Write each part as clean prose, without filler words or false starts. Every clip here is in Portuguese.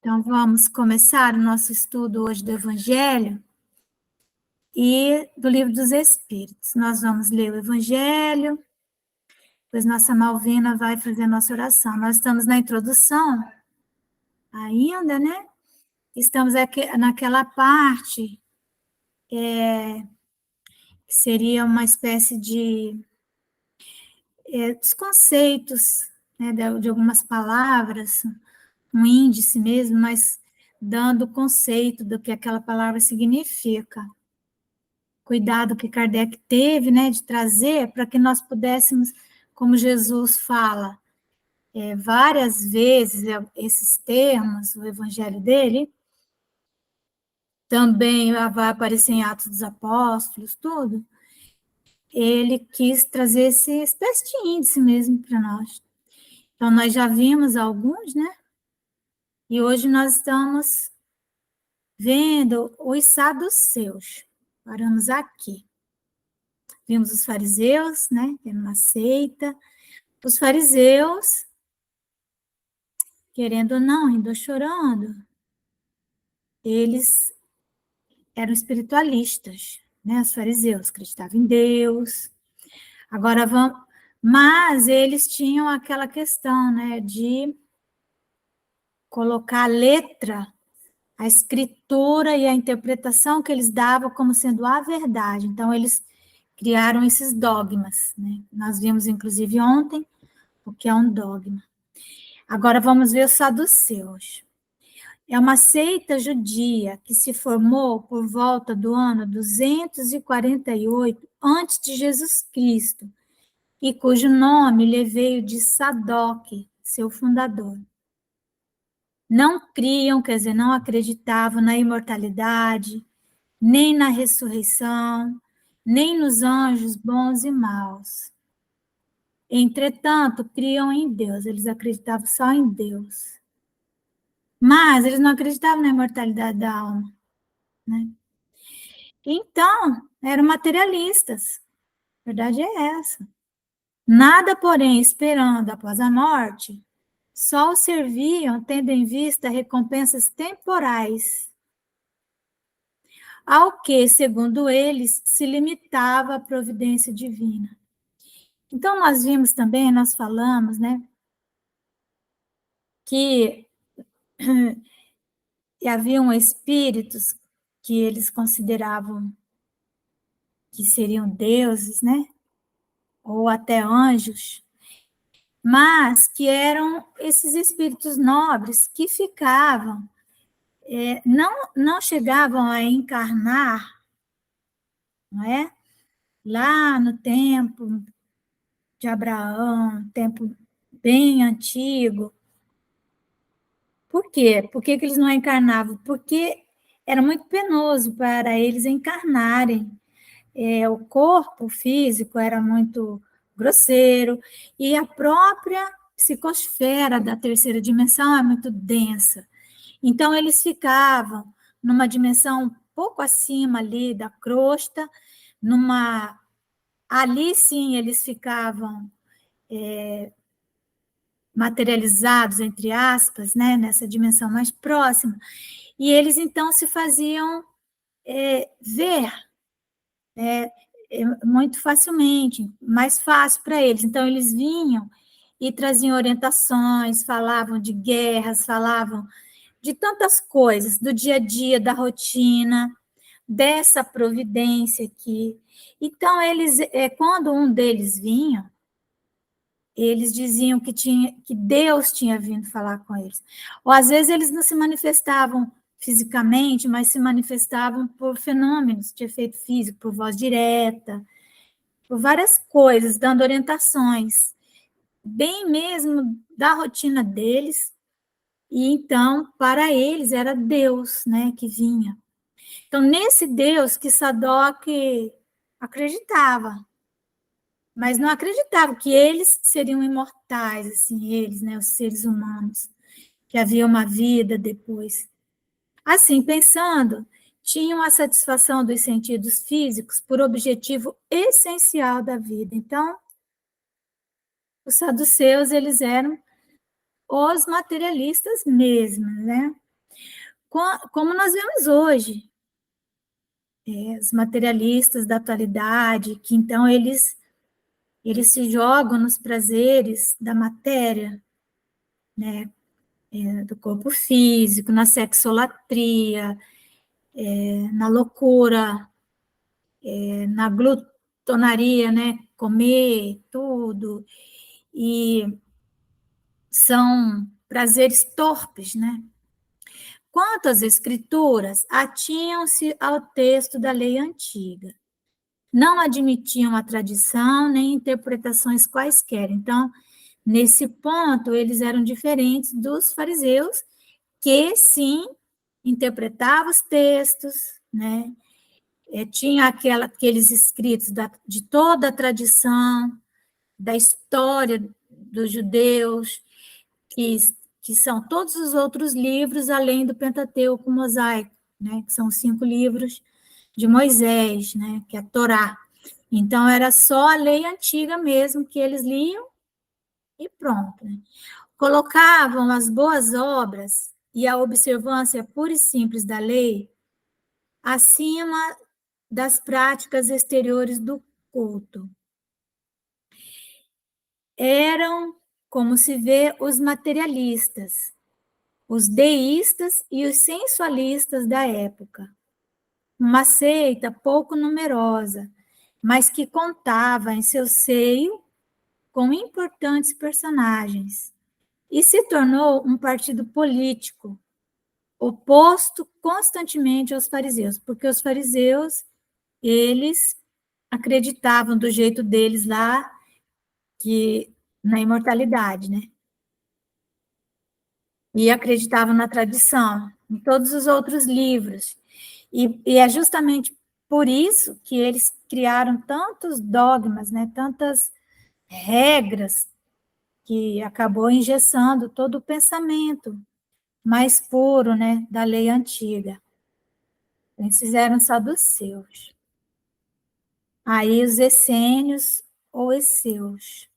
Então, vamos começar o nosso estudo hoje do Evangelho e do Livro dos Espíritos. Nós vamos ler o Evangelho, depois nossa Malvina vai fazer a nossa oração. Nós estamos na introdução ainda, né? Estamos aqui naquela parte que seria uma espécie de dos conceitos, né, de algumas palavras, um índice mesmo, mas dando o conceito do que aquela palavra significa. Cuidado que Kardec teve, né, de trazer para que nós pudéssemos, como Jesus fala várias vezes esses termos, o evangelho dele, também vai aparecer em Atos dos Apóstolos, tudo, ele quis trazer esse espécie de índice mesmo para nós. Então, nós já vimos alguns, né, e hoje nós estamos vendo os saduceus. Paramos aqui. Vimos os fariseus, né, que era uma seita. Os fariseus, querendo ou não, rindo ou chorando, eles eram espiritualistas, né? Os fariseus acreditavam em Deus. Agora vamos, mas eles tinham aquela questão, né, de colocar a letra, a escritura e a interpretação que eles davam como sendo a verdade. Então eles criaram esses dogmas, né? Nós vimos inclusive ontem o que é um dogma. Agora vamos ver os saduceus. É uma seita judia que se formou por volta do ano 248 antes de Jesus Cristo, e cujo nome lhe veio de Sadoc, seu fundador. Não criam, quer dizer, não acreditavam na imortalidade, nem na ressurreição, nem nos anjos bons e maus. Entretanto, criam em Deus, eles acreditavam só em Deus. Mas eles não acreditavam na imortalidade da alma, né? Então, eram materialistas. A verdade é essa. Nada, porém, esperando após a morte, só o serviam tendo em vista recompensas temporais, ao que, segundo eles, se limitava a providência divina. Então, nós vimos também, nós falamos, né, que haviam espíritos que eles consideravam que seriam deuses, né, ou até anjos, mas que eram esses espíritos nobres que ficavam, não chegavam a encarnar, não é? Lá no tempo de Abraão, tempo bem antigo. Por quê? Por que eles não encarnavam? Porque era muito penoso para eles encarnarem. O corpo físico era muito grosseiro e a própria psicosfera da terceira dimensão é muito densa. Então, eles ficavam numa dimensão um pouco acima ali da crosta, ali sim eles ficavam materializados, entre aspas, né, nessa dimensão mais próxima, e eles então se faziam ver muito facilmente, mais fácil para eles. Então, eles vinham e traziam orientações, falavam de guerras, falavam de tantas coisas, do dia a dia, da rotina, dessa providência aqui. Então, eles, quando um deles vinha, eles diziam que Deus tinha vindo falar com eles. Ou, às vezes, eles não se manifestavam fisicamente, mas se manifestavam por fenômenos de efeito físico, por voz direta, por várias coisas, dando orientações, bem mesmo da rotina deles. E então, para eles, era Deus, né, que vinha. Então, nesse Deus que Sadoc acreditava, mas não acreditava que eles seriam imortais, assim, eles, né, os seres humanos, que havia uma vida depois. Assim, pensando, tinham a satisfação dos sentidos físicos por objetivo essencial da vida. Então, os saduceus, eles eram os materialistas mesmo, né? como nós vemos hoje. Os materialistas da atualidade, que então eles se jogam nos prazeres da matéria, né? Do corpo físico, na sexolatria, na loucura, na glutonaria, né? Comer tudo, e são prazeres torpes, né? Quanto às escrituras, atinham-se ao texto da lei antiga. Não admitiam a tradição nem interpretações quaisquer. Então, nesse ponto, eles eram diferentes dos fariseus, que sim interpretavam os textos, né? Tinha aqueles escritos de toda a tradição, da história dos judeus, que, que são todos os outros livros, além do Pentateuco mosaico, né? Que são os 5 livros de Moisés, né? Que é a Torá. Então, era só a lei antiga mesmo que eles liam e pronto. Né? Colocavam as boas obras e a observância pura e simples da lei acima das práticas exteriores do culto. Eram, como se vê, os materialistas, os deístas e os sensualistas da época. Uma seita pouco numerosa, mas que contava em seu seio com importantes personagens, e se tornou um partido político, oposto constantemente aos fariseus, porque os fariseus, eles acreditavam do jeito deles lá, que na imortalidade, né? E acreditavam na tradição, em todos os outros livros. E é justamente por isso que eles criaram tantos dogmas, né? Tantas regras, que acabou engessando todo o pensamento mais puro, né, da lei antiga. Eles fizeram saduceus. Aí os essênios ou esseus.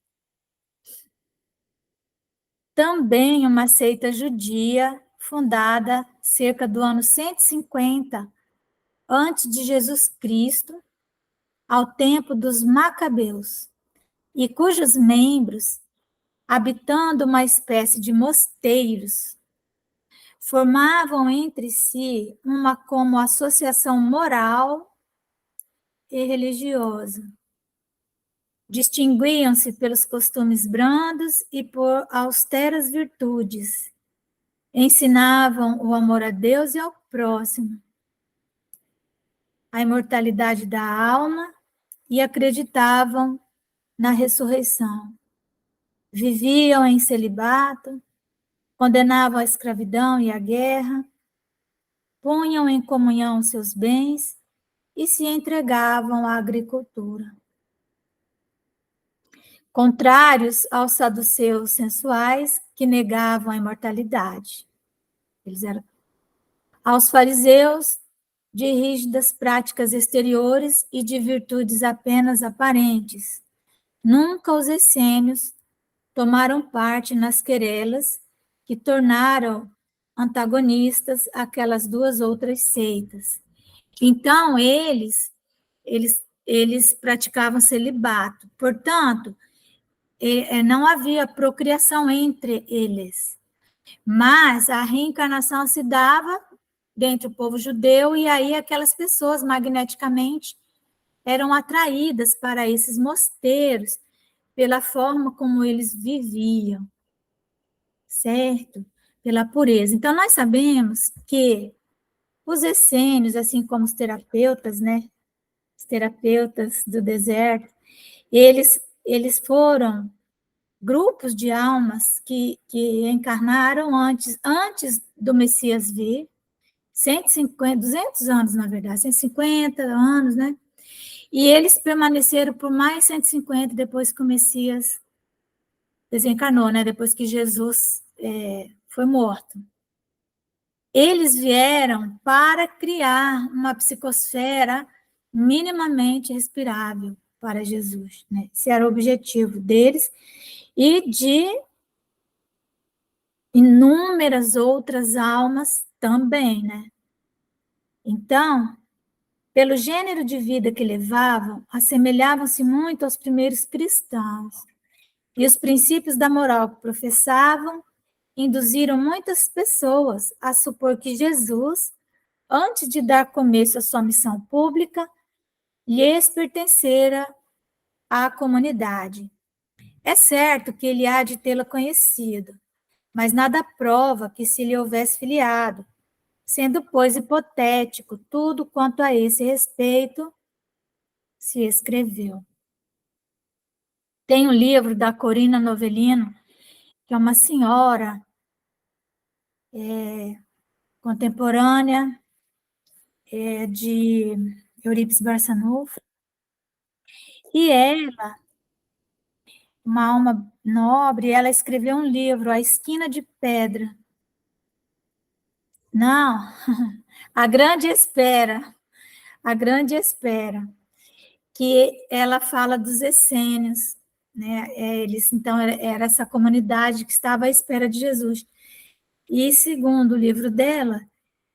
Também uma seita judia fundada cerca do ano 150 antes de Jesus Cristo, ao tempo dos Macabeus, e cujos membros, habitando uma espécie de mosteiros, formavam entre si uma como associação moral e religiosa. Distinguiam-se pelos costumes brandos e por austeras virtudes. Ensinavam o amor a Deus e ao próximo, a imortalidade da alma e acreditavam na ressurreição. Viviam em celibato, condenavam a escravidão e a guerra, punham em comunhão seus bens e se entregavam à agricultura. Contrários aos saduceus sensuais, que negavam a imortalidade. Eles eram aos fariseus, de rígidas práticas exteriores e de virtudes apenas aparentes. Nunca os essênios tomaram parte nas querelas que tornaram antagonistas aquelas 2 outras seitas. Então, eles praticavam celibato. Portanto, não havia procriação entre eles, mas a reencarnação se dava dentro do povo judeu, e aí aquelas pessoas magneticamente eram atraídas para esses mosteiros pela forma como eles viviam, certo? Pela pureza. Então, nós sabemos que os essênios, assim como os terapeutas, né? Os terapeutas do deserto, eles foram grupos de almas que encarnaram antes do Messias vir, 150, 200 anos, na verdade, 150 anos, né? E eles permaneceram por mais 150 depois que o Messias desencarnou, né? Depois que Jesus foi morto. Eles vieram para criar uma psicosfera minimamente respirável para Jesus, né? Esse era o objetivo deles, e de inúmeras outras almas também, né? Então, pelo gênero de vida que levavam, assemelhavam-se muito aos primeiros cristãos. E os princípios da moral que professavam induziram muitas pessoas a supor que Jesus, antes de dar começo à sua missão pública, lhes pertencera à comunidade. É certo que ele há de tê-la conhecido, mas nada prova que se lhe houvesse filiado, sendo, pois, hipotético tudo quanto a esse respeito se escreveu. Tem um livro da Corina Novellino, que é uma senhora contemporânea de Eurípides Barçanufo, e ela, uma alma nobre, ela escreveu um livro, A Esquina de Pedra. Não, A Grande Espera, A Grande Espera, que ela fala dos essênios, né? Eles, então, era essa comunidade que estava à espera de Jesus. E, segundo o livro dela,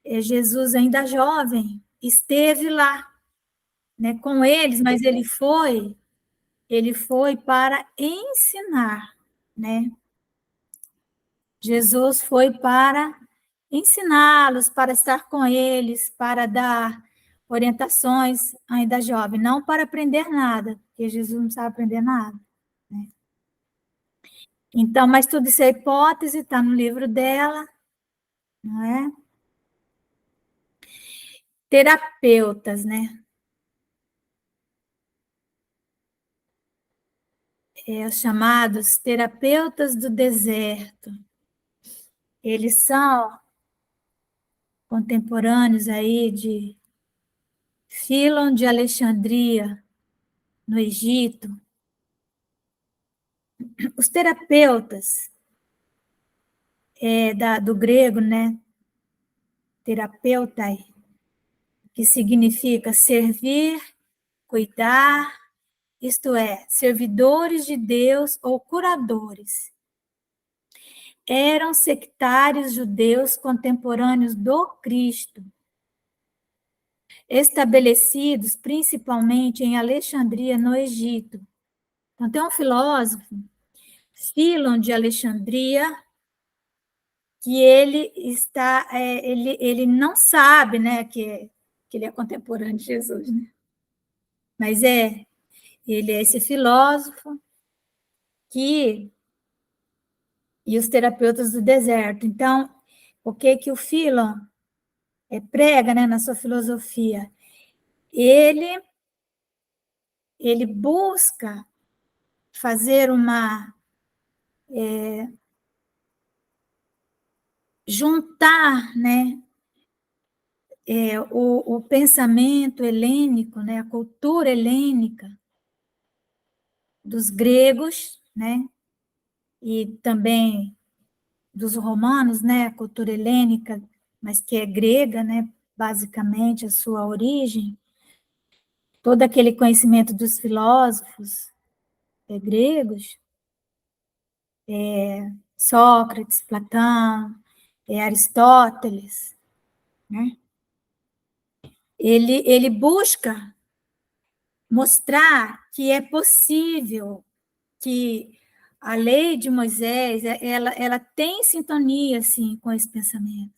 Jesus, ainda jovem, esteve lá, né, com eles, mas ele foi para ensinar, né? Jesus foi para ensiná-los, para estar com eles, para dar orientações ainda jovem, não para aprender nada, porque Jesus não precisava aprender nada, né? Então, mas tudo isso é hipótese, está no livro dela, não é? Terapeutas, né? Os chamados terapeutas do deserto. Eles são contemporâneos aí de Fílon de Alexandria, no Egito. Os terapeutas, do grego, né? Terapeutai, que significa servir, cuidar, isto é, servidores de Deus ou curadores. Eram sectários judeus contemporâneos do Cristo, estabelecidos principalmente em Alexandria, no Egito. Então, tem um filósofo, Fílon de Alexandria, que ele não sabe, né, que ele é contemporâneo de Jesus, né? Mas ele é esse filósofo e os terapeutas do deserto. Então, o que o Fílon prega, né, na sua filosofia? Ele busca fazer juntar, né, o pensamento helênico, né, a cultura helênica dos gregos, né, e também dos romanos, né, a cultura helênica, mas que é grega, né, basicamente a sua origem, todo aquele conhecimento dos filósofos gregos, Sócrates, Platão, Aristóteles, né? Ele busca mostrar que é possível que a lei de Moisés ela tem sintonia assim com esse pensamento,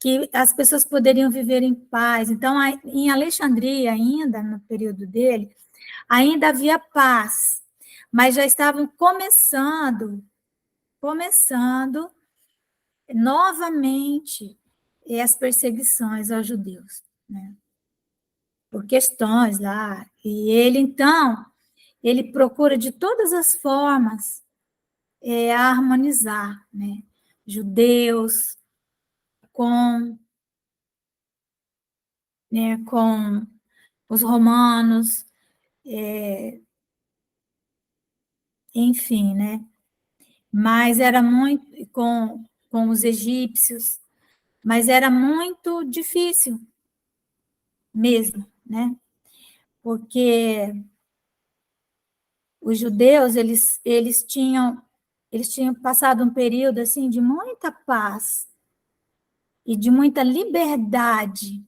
que as pessoas poderiam viver em paz. Então, em Alexandria, ainda no período dele, ainda havia paz, mas já estavam começando novamente as perseguições aos judeus, né? Por questões lá. E ele, então, ele procura de todas as formas harmonizar, né? Judeus com os romanos, enfim, né? Mas era muito com os egípcios, mas era muito difícil mesmo, né? Porque os judeus, eles tinham eles tinham passado um período assim de muita paz e de muita liberdade,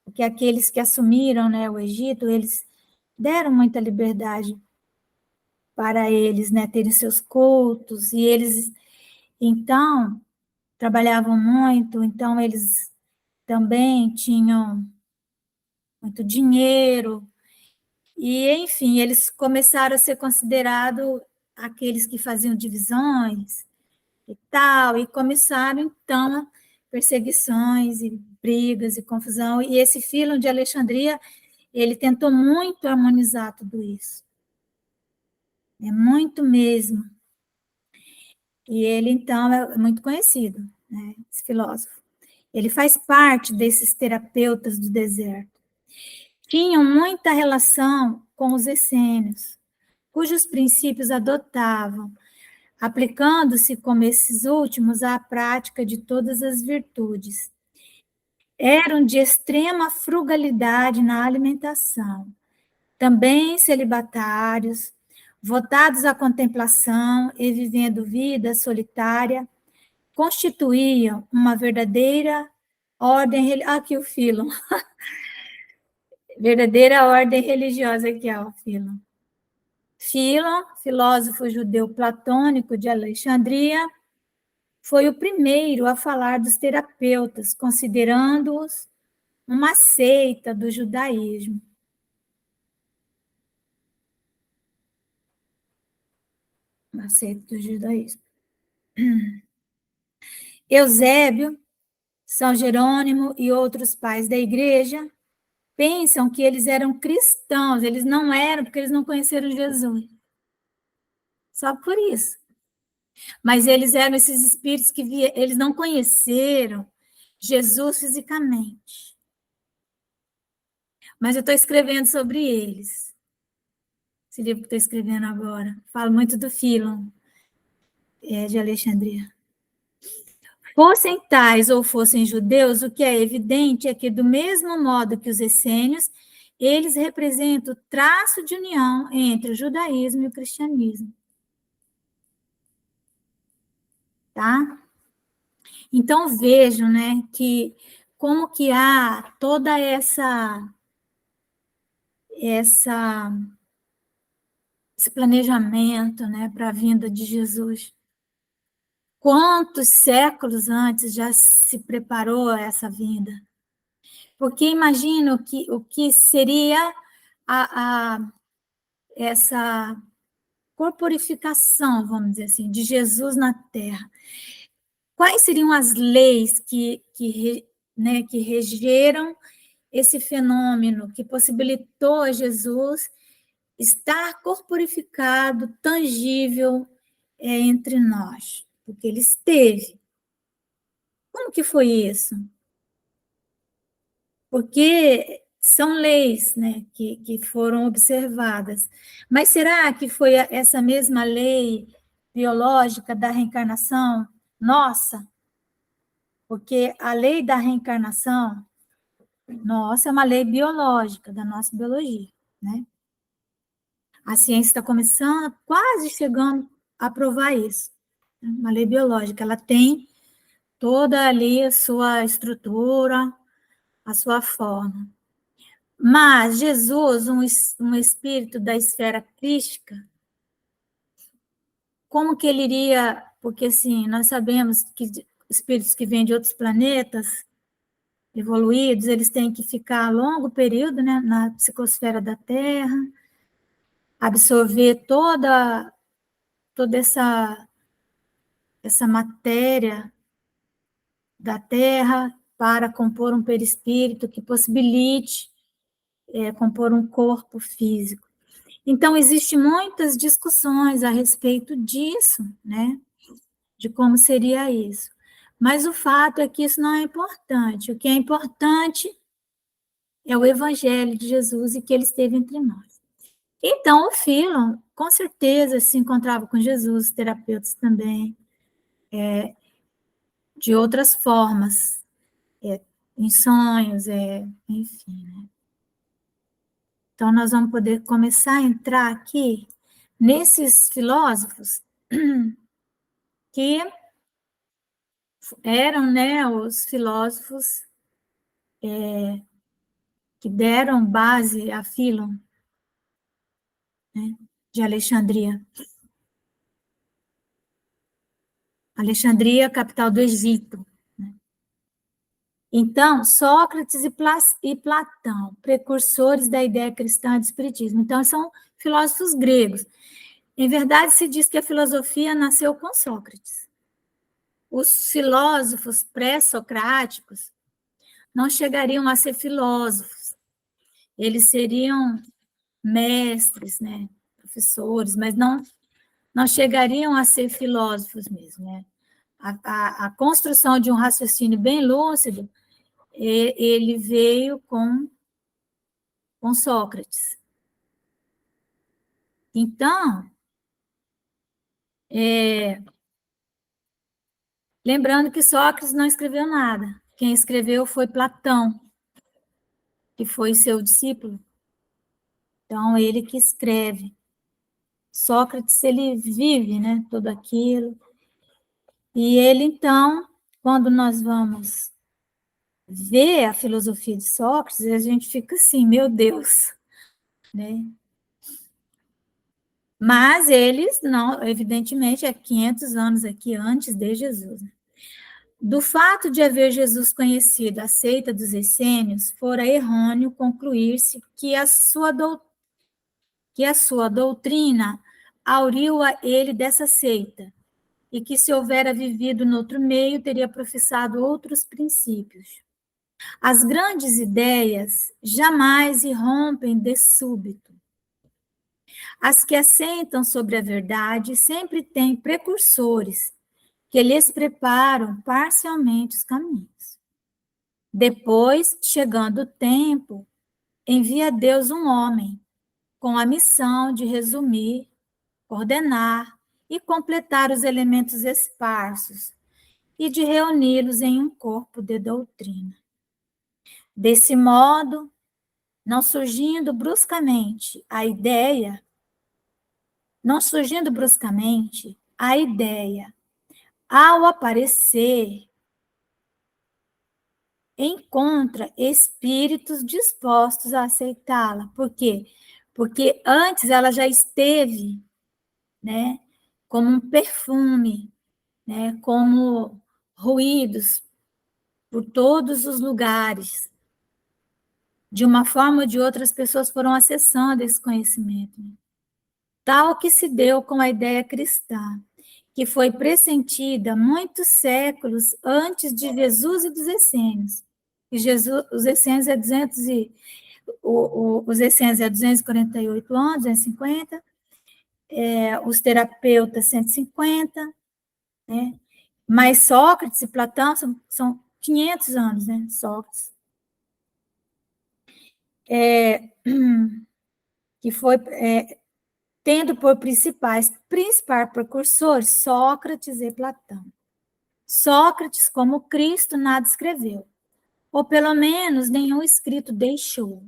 porque aqueles que assumiram, né, o Egito, eles deram muita liberdade para eles, né, terem seus cultos, e eles, então, trabalhavam muito, então eles também tinham muito dinheiro, e, enfim, eles começaram a ser considerados aqueles que faziam divisões e tal, e começaram, então, perseguições e brigas e confusão, e esse Filo de Alexandria, ele tentou muito harmonizar tudo isso, é muito mesmo, e ele, então, é muito conhecido, né, esse filósofo. Ele faz parte desses terapeutas do deserto. Tinham muita relação com os essênios, cujos princípios adotavam, aplicando-se como esses últimos à prática de todas as virtudes. Eram de extrema frugalidade na alimentação, também celibatários, votados à contemplação e vivendo vida solitária, constituíam uma verdadeira ordem. Aqui o Filo. Verdadeira ordem religiosa aqui, ó, Filo. Filo, filósofo judeu platônico de Alexandria, foi o primeiro a falar dos terapeutas, considerando-os uma seita do judaísmo. Uma seita do judaísmo. Eusébio, São Jerônimo e outros pais da igreja pensam que eles eram cristãos, eles não eram porque eles não conheceram Jesus. Só por isso. Mas eles eram esses espíritos que eles não conheceram Jesus fisicamente. Mas eu estou escrevendo sobre eles. Esse livro que estou escrevendo agora. Falo muito do Filo, de Alexandria. Fossem tais ou fossem judeus, o que é evidente é que, do mesmo modo que os essênios, eles representam o traço de união entre o judaísmo e o cristianismo. Tá? Então, vejam, né, que como que há toda esse planejamento, né, para a vinda de Jesus. Quantos séculos antes já se preparou essa vinda? Porque imagina o que seria essa corporificação, vamos dizer assim, de Jesus na Terra. Quais seriam as leis que regeram esse fenômeno, que possibilitou a Jesus estar corporificado, tangível entre nós? Porque ele esteve. Como que foi isso? Porque são leis, né, que foram observadas. Mas será que foi essa mesma lei biológica da reencarnação nossa? Porque a lei da reencarnação nossa é uma lei biológica, da nossa biologia, né? A ciência está começando, quase chegando a provar isso. Uma lei biológica, ela tem toda ali a sua estrutura, a sua forma. Mas Jesus, um espírito da esfera crística, como que ele iria... Porque, assim, nós sabemos que espíritos que vêm de outros planetas evoluídos, eles têm que ficar longo período, né, na psicosfera da Terra, absorver toda essa matéria da Terra para compor um perispírito que possibilite compor um corpo físico. Então, existem muitas discussões a respeito disso, né? De como seria isso. Mas o fato é que isso não é importante. O que é importante é o Evangelho de Jesus e que ele esteve entre nós. Então, o Philon, com certeza, se encontrava com Jesus, terapeutas também, de outras formas, em sonhos, enfim. Né? Então, nós vamos poder começar a entrar aqui nesses filósofos que eram, né, os filósofos que deram base a Filon, né, de Alexandria. Alexandria, capital do Egito. Né? Então, Sócrates e Platão, precursores da ideia cristã do espiritismo. Então, são filósofos gregos. Em verdade, se diz que a filosofia nasceu com Sócrates. Os filósofos pré-socráticos não chegariam a ser filósofos. Eles seriam mestres, né, professores, mas não chegariam a ser filósofos mesmo. Né? A construção de um raciocínio bem lúcido, ele veio com Sócrates. Então, lembrando que Sócrates não escreveu nada. Quem escreveu foi Platão, que foi seu discípulo. Então, ele que escreve. Sócrates, ele vive, né, tudo aquilo. E ele, então, quando nós vamos ver a filosofia de Sócrates, a gente fica assim, meu Deus, né? Mas eles, não, evidentemente, é 500 anos aqui antes de Jesus. Do fato de haver Jesus conhecido a seita dos essênios, fora errôneo concluir-se que a sua doutrina auriu a ele dessa seita, e que se houvera vivido noutro meio, teria professado outros princípios. As grandes ideias jamais irrompem de súbito. As que assentam sobre a verdade sempre têm precursores que lhes preparam parcialmente os caminhos. Depois, chegando o tempo, envia Deus um homem com a missão de resumir, ordenar e completar os elementos esparsos e de reuni-los em um corpo de doutrina. Desse modo, não surgindo bruscamente, a ideia, ao aparecer, encontra espíritos dispostos a aceitá-la. Por quê? Porque antes ela já esteve, né, como um perfume, né, como ruídos por todos os lugares. De uma forma ou de outra, as pessoas foram acessando esse conhecimento. Tal que se deu com a ideia cristã, que foi pressentida muitos séculos antes de Jesus e dos essênios. E Jesus, os essênios é 200 os essênios é 248 anos, 250, os terapeutas 150, né? Mas Sócrates e Platão são 500 anos, né? Sócrates. Que foi tendo por principal precursores Sócrates e Platão. Sócrates, como Cristo, nada escreveu, ou pelo menos nenhum escrito deixou.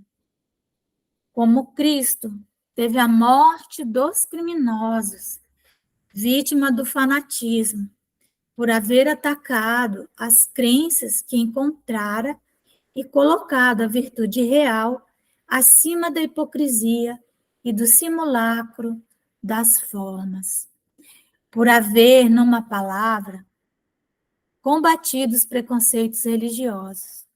Como Cristo, teve a morte dos criminosos, vítima do fanatismo, por haver atacado as crenças que encontrara e colocado a virtude real acima da hipocrisia e do simulacro das formas. Por haver, numa palavra, combatido os preconceitos religiosos.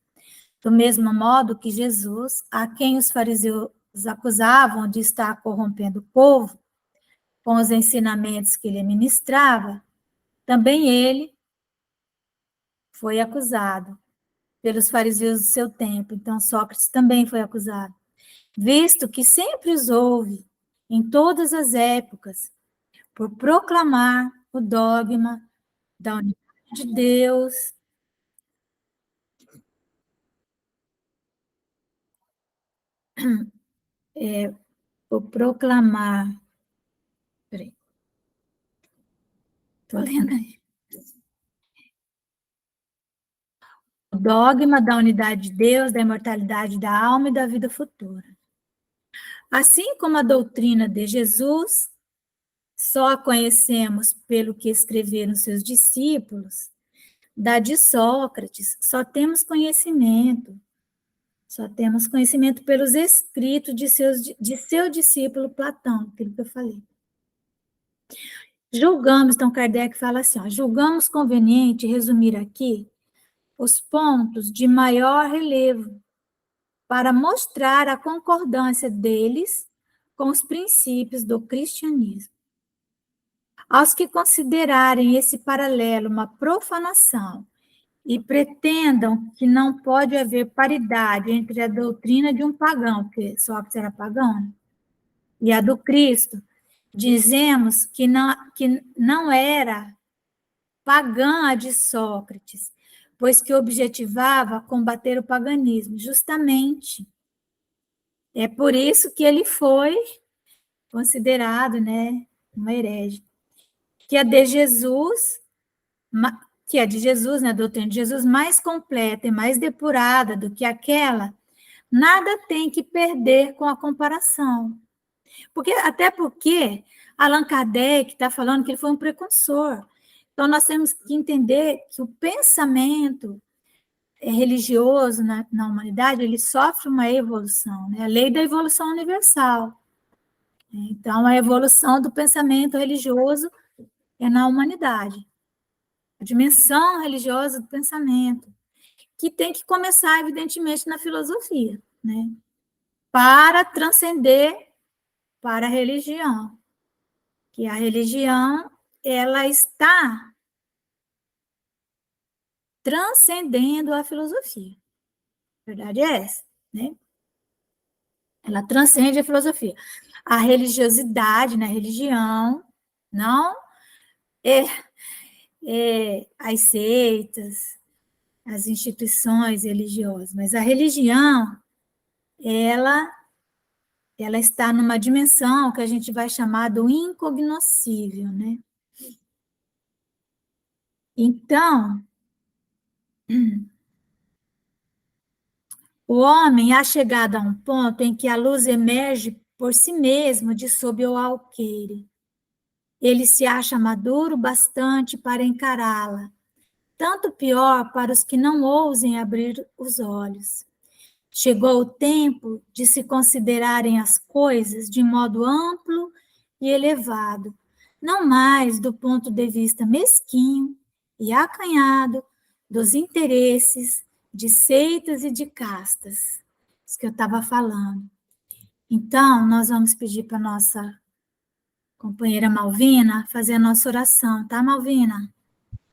Do mesmo modo que Jesus, a quem os fariseus acusavam de estar corrompendo o povo com os ensinamentos que ele ministrava, também ele foi acusado pelos fariseus do seu tempo. Então, Sócrates também foi acusado, visto que sempre os houve, em todas as épocas, por proclamar o dogma da unidade de Deus, por proclamar. Peraí, estou lendo aí. O dogma da unidade de Deus, da imortalidade da alma e da vida futura. Assim como a doutrina de Jesus só a conhecemos pelo que escreveram seus discípulos, da de Sócrates, só temos conhecimento pelos escritos de seu discípulo Platão, aquilo que eu falei. Julgamos, então Kardec fala assim, ó, julgamos conveniente resumir aqui os pontos de maior relevo para mostrar a concordância deles com os princípios do cristianismo. Aos que considerarem esse paralelo uma profanação e pretendam que não pode haver paridade entre a doutrina de um pagão, porque Sócrates era pagão, e a do Cristo, dizemos que não era pagã a de Sócrates, pois que objetivava combater o paganismo, justamente. É por isso que ele foi considerado, né, um herege. Que a de Jesus, né, a doutrina de Jesus, mais completa e mais depurada do que aquela, nada tem que perder com a comparação. Até porque Allan Kardec está falando que ele foi um precursor. Então, nós temos que entender que o pensamento religioso na humanidade, ele sofre uma evolução, né? A lei da evolução universal. Então, a evolução do pensamento religioso é na humanidade. A dimensão religiosa do pensamento, que tem que começar, evidentemente, na filosofia, né? Para transcender para a religião. Que a religião, ela está transcendendo a filosofia. A verdade é essa, né? Ela transcende a filosofia. A religiosidade na religião, não as seitas, as instituições religiosas, mas a religião, ela está numa dimensão que a gente vai chamar do incognoscível, né? Então, o homem há chegado a um ponto em que a luz emerge por si mesmo de sob o alqueire. Ele se acha maduro bastante para encará-la, tanto pior para os que não ousem abrir os olhos. Chegou o tempo de se considerarem as coisas de modo amplo e elevado, não mais do ponto de vista mesquinho e acanhado dos interesses de seitas e de castas, isso que eu estava falando. Então, nós vamos pedir para a nossa companheira Malvina fazer a nossa oração, tá, Malvina?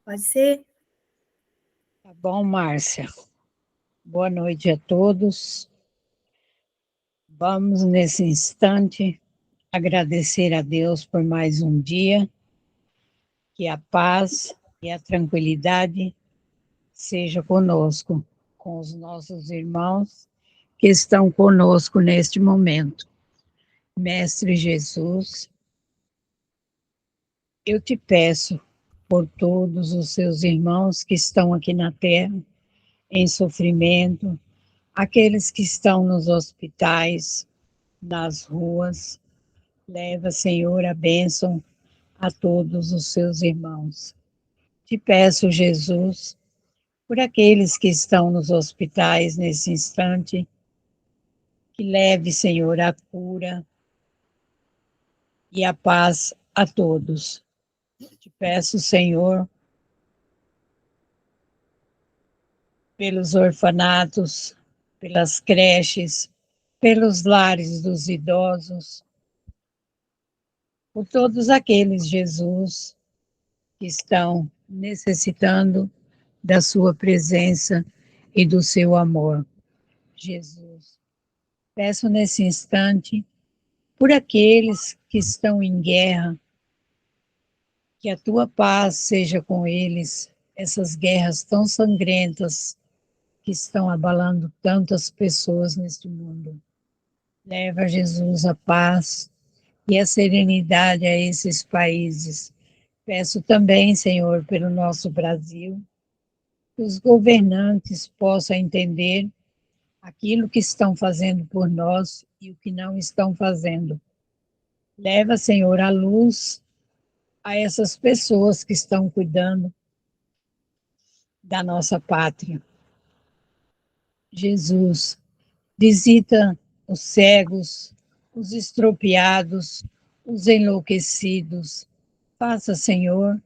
Pode ser? Tá bom, Márcia. Boa noite a todos. Vamos, nesse instante, agradecer a Deus por mais um dia, que a paz e a tranquilidade seja conosco, com os nossos irmãos que estão conosco neste momento. Mestre Jesus, eu te peço por todos os seus irmãos que estão aqui na terra, em sofrimento, aqueles que estão nos hospitais, nas ruas, leva, Senhor, a bênção a todos os seus irmãos. Te peço, Jesus, por aqueles que estão nos hospitais nesse instante, que leve, Senhor, a cura e a paz a todos. Te peço, Senhor, pelos orfanatos, pelas creches, pelos lares dos idosos, por todos aqueles, Jesus, que estão necessitando da sua presença e do seu amor. Jesus, peço nesse instante por aqueles que estão em guerra, que a tua paz seja com eles, essas guerras tão sangrentas que estão abalando tantas pessoas neste mundo. Leva, Jesus, a paz e a serenidade a esses países. Peço também, Senhor, pelo nosso Brasil, que os governantes possam entender aquilo que estão fazendo por nós e o que não estão fazendo. Leva, Senhor, a luz a essas pessoas que estão cuidando da nossa pátria. Jesus, visita os cegos, os estropiados, os enlouquecidos. Faça, Senhor,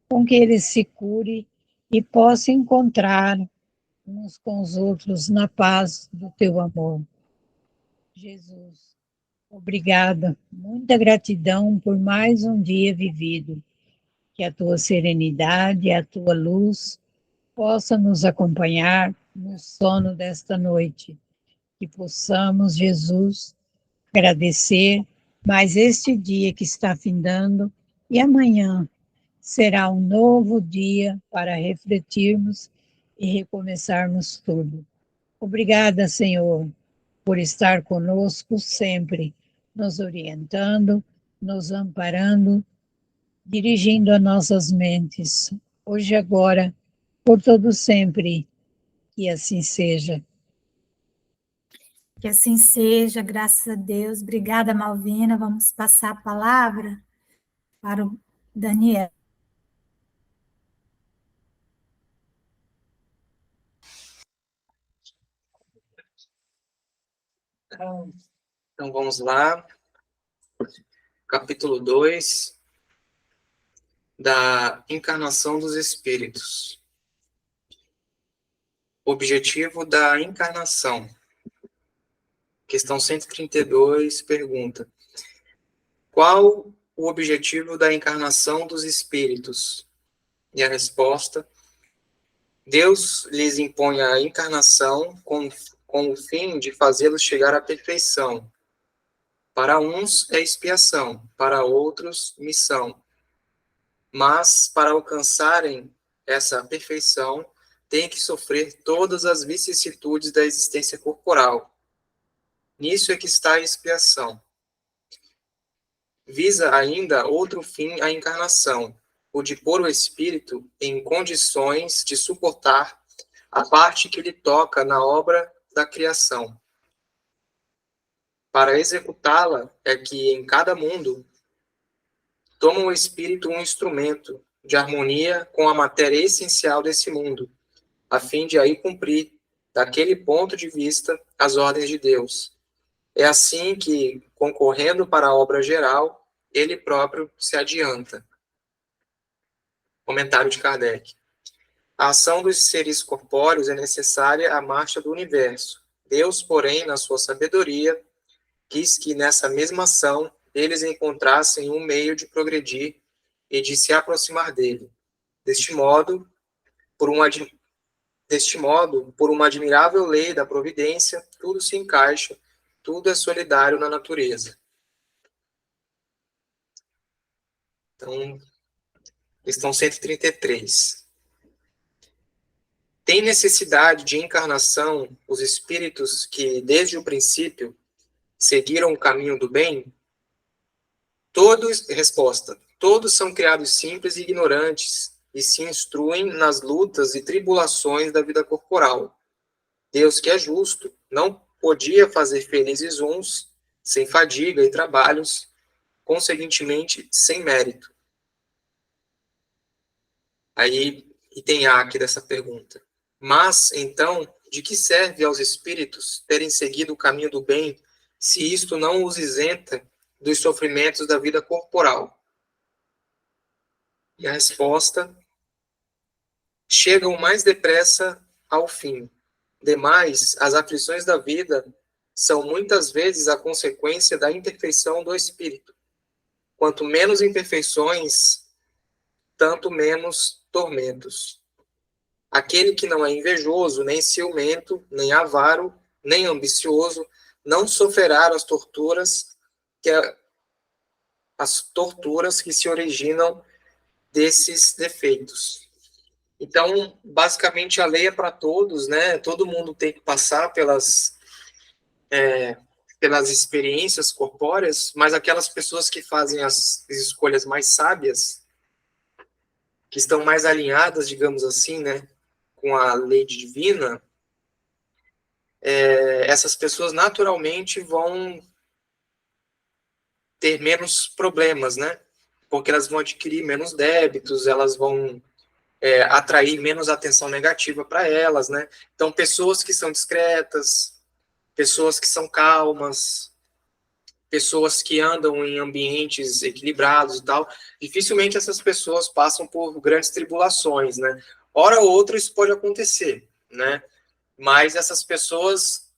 com que eles se curem e possam encontrar uns com os outros na paz do teu amor. Jesus, obrigada, muita gratidão por mais um dia vivido. Que a tua serenidade e a tua luz possa nos acompanhar no sono desta noite. Que possamos, Jesus, agradecer mais este dia que está findando e amanhã será um novo dia para refletirmos e recomeçarmos tudo. Obrigada, Senhor, por estar conosco sempre, nos orientando, nos amparando, dirigindo as nossas mentes, hoje e agora, por todo sempre, que assim seja. Que assim seja, graças a Deus. Obrigada, Malvina. Vamos passar a palavra para o Daniel. Então vamos lá, capítulo 2 da encarnação dos espíritos. Objetivo da encarnação. Questão 132 pergunta: qual o objetivo da encarnação dos espíritos? E a resposta: Deus lhes impõe a encarnação com o fim de fazê-los chegar à perfeição. Para uns é expiação, para outros missão. Mas, para alcançarem essa perfeição, têm que sofrer todas as vicissitudes da existência corporal. Nisso é que está a expiação. Visa ainda outro fim a encarnação, o de pôr o espírito em condições de suportar a parte que lhe toca na obra da criação. Para executá-la é que, em cada mundo, toma o espírito um instrumento de harmonia com a matéria essencial desse mundo, a fim de aí cumprir, daquele ponto de vista, as ordens de Deus. É assim que, concorrendo para a obra geral, ele próprio se adianta. Comentário de Kardec. A ação dos seres corpóreos é necessária à marcha do universo. Deus, porém, na sua sabedoria, quis que nessa mesma ação eles encontrassem um meio de progredir e de se aproximar dele. Deste modo, por uma admirável lei da providência, tudo se encaixa, tudo é solidário na natureza. Então, questão 133. Tem necessidade de encarnação os espíritos que, desde o princípio, seguiram o caminho do bem? Resposta: todos são criados simples e ignorantes e se instruem nas lutas e tribulações da vida corporal. Deus, que é justo, não podia fazer felizes uns sem fadiga e trabalhos, conseguintemente sem mérito. Aí, item A aqui dessa pergunta. Mas, então, de que serve aos espíritos terem seguido o caminho do bem, se isto não os isenta dos sofrimentos da vida corporal? E a resposta: chegam mais depressa ao fim. Demais, as aflições da vida são muitas vezes a consequência da imperfeição do espírito. Quanto menos imperfeições, tanto menos tormentos. Aquele que não é invejoso, nem ciumento, nem avaro, nem ambicioso, não sofrerá as torturas que se originam desses defeitos. Então, basicamente, a lei é para todos, né? Todo mundo tem que passar pelas experiências corpóreas, mas aquelas pessoas que fazem as escolhas mais sábias, que estão mais alinhadas, digamos assim, né, com a lei divina, essas pessoas naturalmente vão ter menos problemas, né? porque elas vão adquirir menos débitos, elas vão atrair menos atenção negativa para elas, né? Então, pessoas que são discretas, pessoas que são calmas, pessoas que andam em ambientes equilibrados e tal, dificilmente essas pessoas passam por grandes tribulações, né? Hora ou outra isso pode acontecer, né? Mas essas pessoas,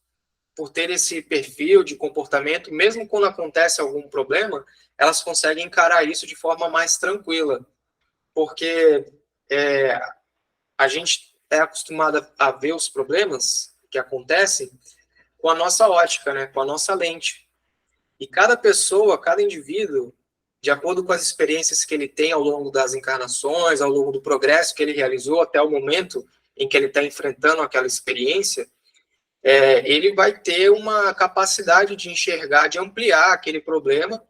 por ter esse perfil de comportamento, mesmo quando acontece algum problema, elas conseguem encarar isso de forma mais tranquila, porque a gente é acostumado a ver os problemas que acontecem com a nossa ótica, né? Com a nossa lente. E cada pessoa, cada indivíduo, de acordo com as experiências que ele tem ao longo das encarnações, ao longo do progresso que ele realizou até o momento em que ele está enfrentando aquela experiência, ele vai ter uma capacidade de enxergar, de ampliar aquele problema,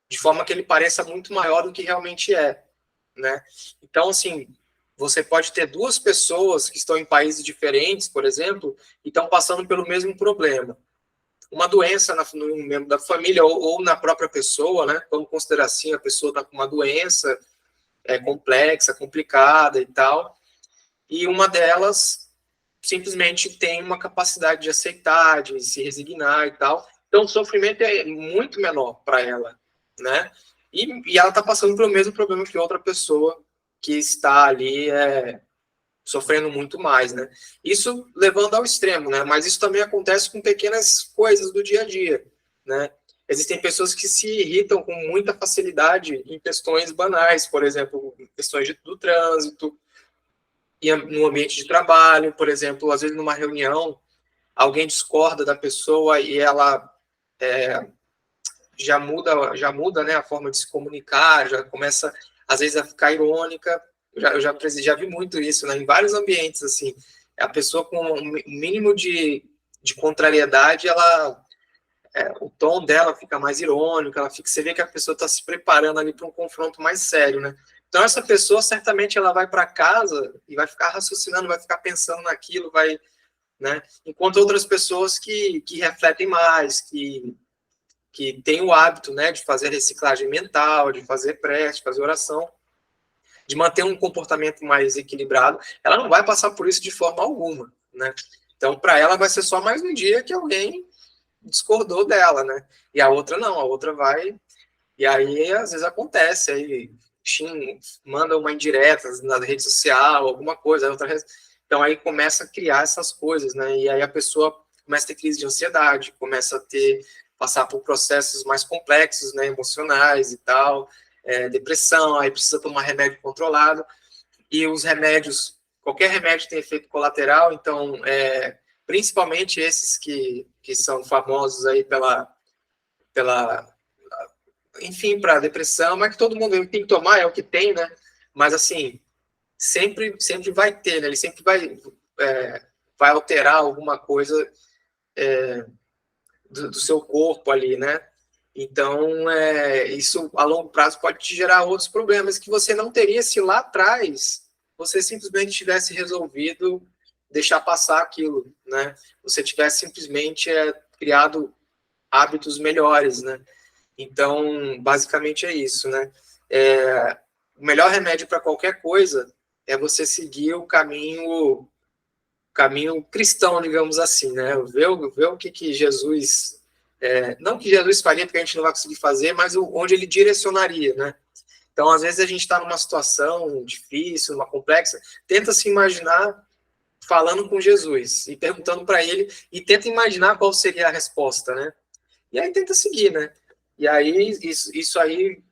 de forma que ele pareça muito maior do que realmente é, né? Então, assim, você pode ter duas pessoas que estão em países diferentes, por exemplo, e estão passando pelo mesmo problema. Uma doença no membro da família ou na própria pessoa, né? Vamos considerar assim, a pessoa está com uma doença complexa, complicada e tal, e uma delas simplesmente tem uma capacidade de aceitar, de se resignar e tal. Então, o sofrimento é muito menor para ela, né? E ela está passando pelo mesmo problema que outra pessoa que está ali sofrendo muito mais, né? Isso levando ao extremo, né? Mas isso também acontece com pequenas coisas do dia a dia, né? Existem pessoas que se irritam com muita facilidade em questões banais, por exemplo, questões do trânsito, e no ambiente de trabalho, por exemplo, às vezes numa reunião, alguém discorda da pessoa e ela já muda, né, a forma de se comunicar, já começa, às vezes, a ficar irônica. Eu já vi muito isso, né, em vários ambientes, assim. A pessoa com um mínimo de contrariedade, o tom dela fica mais irônico, você vê que a pessoa está se preparando ali para um confronto mais sério, né? Então, essa pessoa, certamente, ela vai para casa e vai ficar raciocinando, vai ficar pensando naquilo, né? Enquanto outras pessoas que refletem mais, que têm o hábito, né, de fazer reciclagem mental, de fazer prece, de fazer oração, de manter um comportamento mais equilibrado, ela não vai passar por isso de forma alguma, né? Então, para ela, vai ser só mais um dia que alguém discordou dela, né? E a outra não, a outra vai... E aí, às vezes, acontece, aí manda uma indireta na rede social, alguma coisa, então aí começa a criar essas coisas, né? E aí a pessoa começa a ter crise de ansiedade, começa a passar por processos mais complexos, né, emocionais e tal, depressão, aí precisa tomar remédio controlado, e os remédios, qualquer remédio tem efeito colateral, então, principalmente esses que são famosos aí enfim, para depressão, mas que todo mundo tem que tomar, é o que tem, né? Mas, assim, sempre vai ter, né? Ele sempre vai alterar alguma coisa do seu corpo ali, né? Então, isso a longo prazo pode te gerar outros problemas que você não teria se lá atrás você simplesmente tivesse resolvido deixar passar aquilo, né? Você tivesse simplesmente criado hábitos melhores, né? Então, basicamente é isso, né? O melhor remédio para qualquer coisa é você seguir o caminho cristão, digamos assim, né? Ver o que Jesus... não que Jesus faria, porque a gente não vai conseguir fazer, mas onde ele direcionaria, né? Então, às vezes, a gente está numa situação difícil, numa complexa, tenta se imaginar falando com Jesus e perguntando para ele, e tenta imaginar qual seria a resposta, né? E aí tenta seguir, né? E aí, isso aí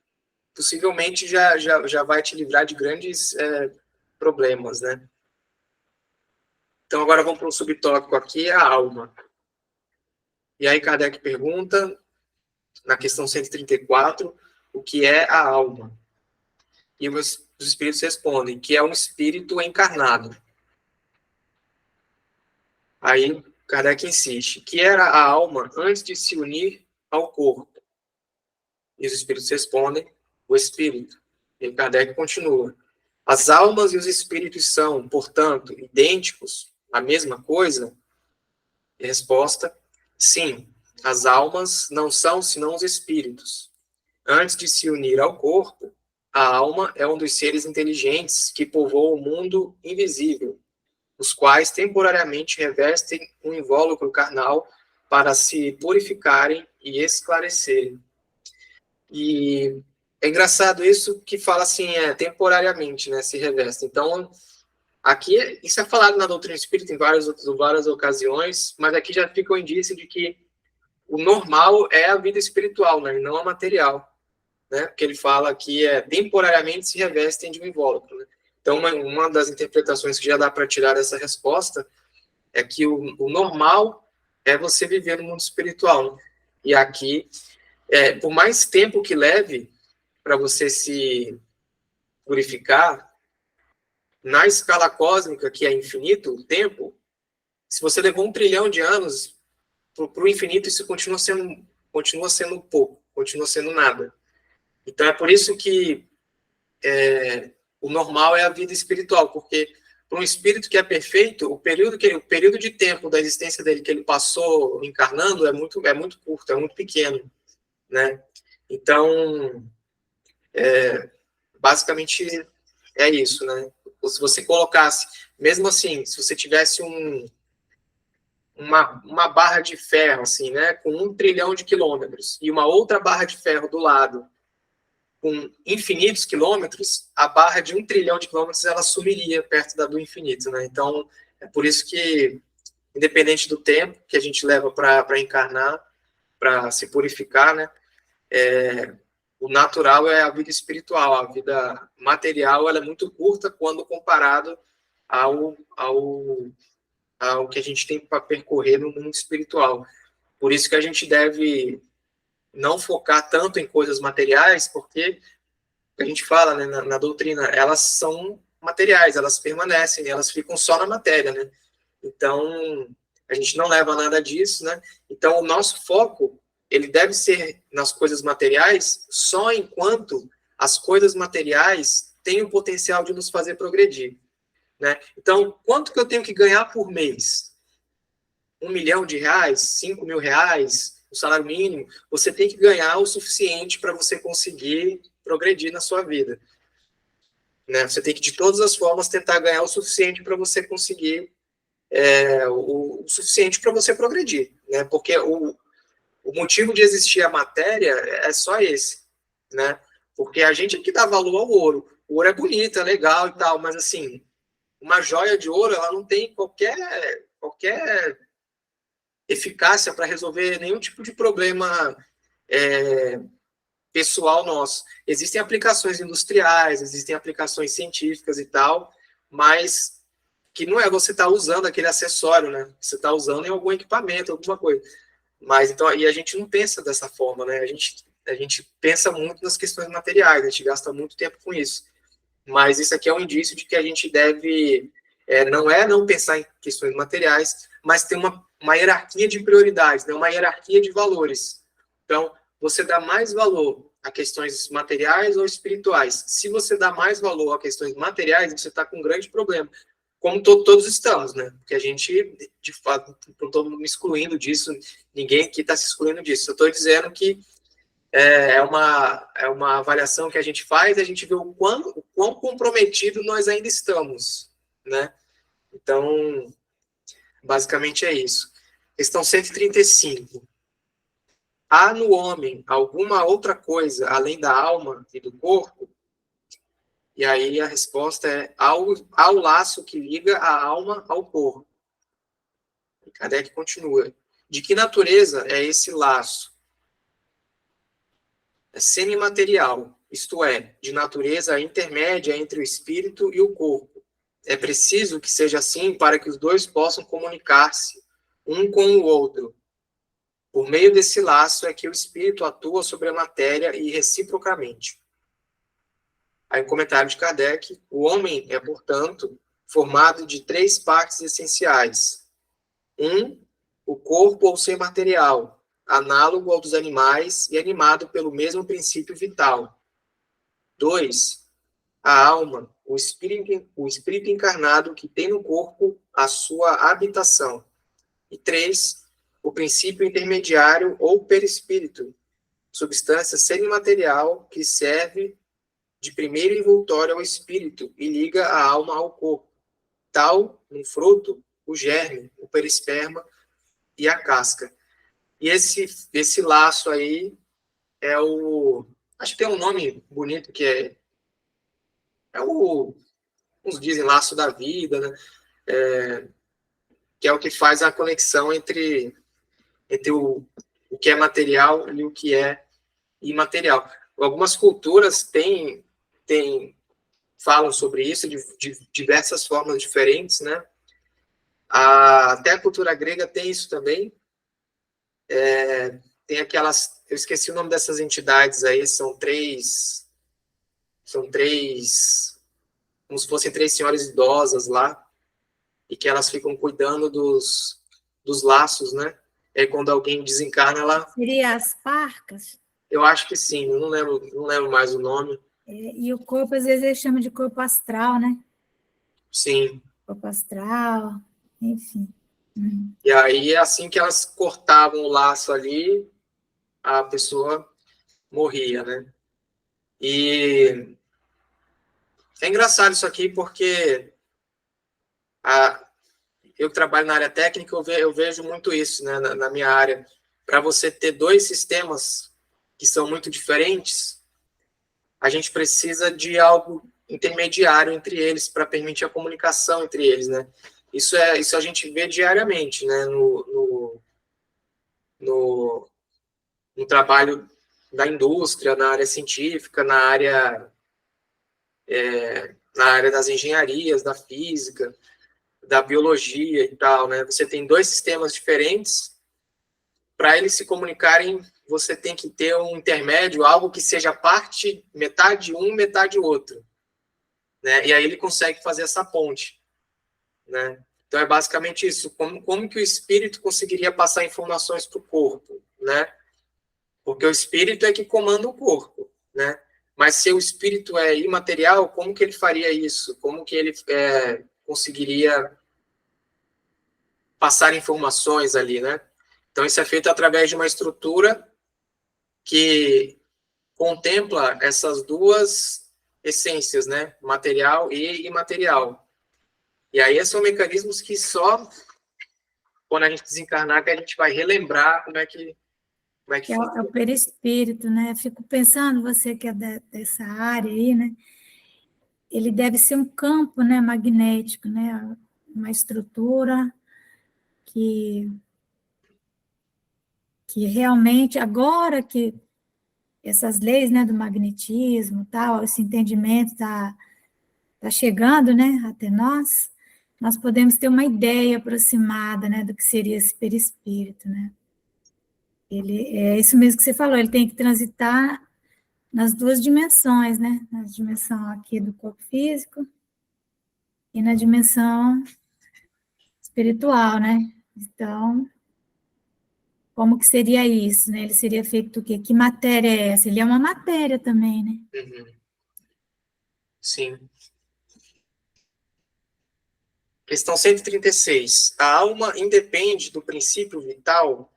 possivelmente já vai te livrar de grandes problemas, né? Então, agora vamos para um subtópico aqui, a alma. E aí, Kardec pergunta, na questão 134, o que é a alma? E os espíritos respondem que é um espírito encarnado. Aí, Kardec insiste, que era a alma antes de se unir ao corpo? E os espíritos respondem, o espírito. E Kardec continua, as almas e os espíritos são, portanto, idênticos, a mesma coisa? E resposta, sim, as almas não são senão os espíritos. Antes de se unir ao corpo, a alma é um dos seres inteligentes que povoam o mundo invisível, os quais temporariamente revestem um invólucro carnal para se purificarem e esclarecerem. E é engraçado isso que fala assim, temporariamente, né, se reveste. Então, aqui, isso é falado na doutrina espírita em várias ocasiões, mas aqui já fica o indício de que o normal é a vida espiritual, né, e não a material, né, porque ele fala que temporariamente se revestem de um invólucro, né? Então, uma das interpretações que já dá para tirar dessa resposta é que o normal é você viver no mundo espiritual, né? E aqui, por mais tempo que leve para você se purificar, na escala cósmica, que é infinito, o tempo, se você levou 1 trilhão de anos, para o infinito isso continua sendo pouco, continua sendo nada. Então é por isso que o normal é a vida espiritual, porque para um espírito que é perfeito, o período de tempo da existência dele que ele passou encarnando é muito curto, é muito pequeno, né? Então, basicamente é isso, né? Ou se você colocasse, mesmo assim, se você tivesse uma barra de ferro, assim, né, com 1 trilhão de quilômetros, e uma outra barra de ferro do lado, com infinitos quilômetros, a barra de 1 trilhão de quilômetros, ela sumiria perto do infinito, né? Então, é por isso que, independente do tempo que a gente leva para encarnar, para se purificar, né, o natural é a vida espiritual, a vida material ela é muito curta quando comparado ao que a gente tem para percorrer no mundo espiritual. Por isso que a gente deve não focar tanto em coisas materiais, porque a gente fala, né, na doutrina, elas são materiais, elas permanecem, elas ficam só na matéria, né? Então, a gente não leva nada disso, né? Então, o nosso foco, ele deve ser nas coisas materiais só enquanto as coisas materiais têm o potencial de nos fazer progredir, né? Então, quanto que eu tenho que ganhar por mês? R$1 milhão, R$5.000, o salário mínimo? Você tem que ganhar o suficiente para você conseguir progredir na sua vida, né? Você tem que, de todas as formas, tentar ganhar o suficiente para você conseguir o suficiente para você progredir, né? Porque o motivo de existir a matéria é só esse, né? Porque a gente é que dá valor ao ouro. O ouro é bonito, é legal e tal, mas assim, uma joia de ouro, ela não tem qualquer eficácia para resolver nenhum tipo de problema pessoal nosso. Existem aplicações industriais, existem aplicações científicas e tal, mas que não é você estar usando aquele acessório, né? Você está usando em algum equipamento, alguma coisa. Mas então, e a gente não pensa dessa forma, né? A gente pensa muito nas questões materiais, a gente gasta muito tempo com isso. Mas isso aqui é um indício de que a gente deve, não pensar em questões materiais, mas ter uma hierarquia de prioridades, né? Uma hierarquia de valores. Então, você dá mais valor a questões materiais ou espirituais. Se você dá mais valor a questões materiais, você está com um grande problema. Como todos estamos, né? Porque a gente, de fato, não estou me excluindo disso, ninguém aqui está se excluindo disso. Eu estou dizendo que é uma avaliação que a gente faz, a gente vê o quão comprometido nós ainda estamos, né? Então, basicamente é isso. Questão 135. Há no homem alguma outra coisa além da alma e do corpo? E aí a resposta é ao laço que liga a alma ao corpo. E Kardec continua. De que natureza é esse laço? É semimaterial, isto é, de natureza intermédia entre o espírito e o corpo. É preciso que seja assim para que os dois possam comunicar-se um com o outro. Por meio desse laço é que o espírito atua sobre a matéria e reciprocamente. Aí, comentário de Kardec, o homem é, portanto, formado de 3 partes essenciais. 1, o corpo ou ser material, análogo ao dos animais e animado pelo mesmo princípio vital. 2, a alma, o espírito encarnado que tem no corpo a sua habitação. E 3, o princípio intermediário ou perispírito, substância semimaterial que serve de primeiro envoltório ao espírito e liga a alma ao corpo. Tal, um fruto, o germe, o perisperma e a casca. E esse laço aí é o... Acho que tem um nome bonito que uns dizem laço da vida, né? Que é o que faz a conexão entre o que é material e o que é imaterial. Algumas culturas falam sobre isso de diversas formas diferentes, né? Até a cultura grega tem isso também. Tem aquelas... Eu esqueci o nome dessas entidades aí, são três... como se fossem três senhoras idosas lá, e que elas ficam cuidando dos laços, né? É quando alguém desencarna, ela... Seria as parcas? Eu acho que sim, eu não lembro mais o nome. E o corpo, às vezes, eles chamam de corpo astral, né? Sim. Corpo astral, enfim. E aí, assim que elas cortavam o laço ali, a pessoa morria, né? E é engraçado isso aqui, porque eu que trabalho na área técnica, eu vejo muito isso, né, na minha área. Para você ter dois sistemas que são muito diferentes, a gente precisa de algo intermediário entre eles para permitir a comunicação entre eles, né? Isso a gente vê diariamente, né, no trabalho da indústria, na área científica, na área das engenharias, da física, da biologia e tal, né? Você tem dois sistemas diferentes. Para eles se comunicarem, você tem que ter um intermédio, algo que seja metade um, metade outro, né? E aí ele consegue fazer essa ponte, né? Então é basicamente isso. Como que o espírito conseguiria passar informações para o corpo, né? Porque o espírito é que comanda o corpo, né? Mas se o espírito é imaterial, como que ele faria isso? Como que ele conseguiria passar informações ali, né? Então, isso é feito através de uma estrutura que contempla essas duas essências, né? Material e imaterial. E aí, esses são mecanismos que só quando a gente desencarnar que a gente vai relembrar como é que É o perispírito, né? Fico pensando, você que é dessa área aí, né? Ele deve ser um campo, né, magnético, né? Uma estrutura que realmente, agora que essas leis, né, do magnetismo, tal, esse entendimento está chegando, né, até nós podemos ter uma ideia aproximada, né, do que seria esse perispírito, né? É isso mesmo que você falou, ele tem que transitar nas duas dimensões, né? Na dimensão aqui do corpo físico e na dimensão espiritual, né? Então, como que seria isso, né? Ele seria feito do quê? Que matéria é essa? Ele é uma matéria também, né? Uhum. Sim. Questão 136. A alma independe do princípio vital?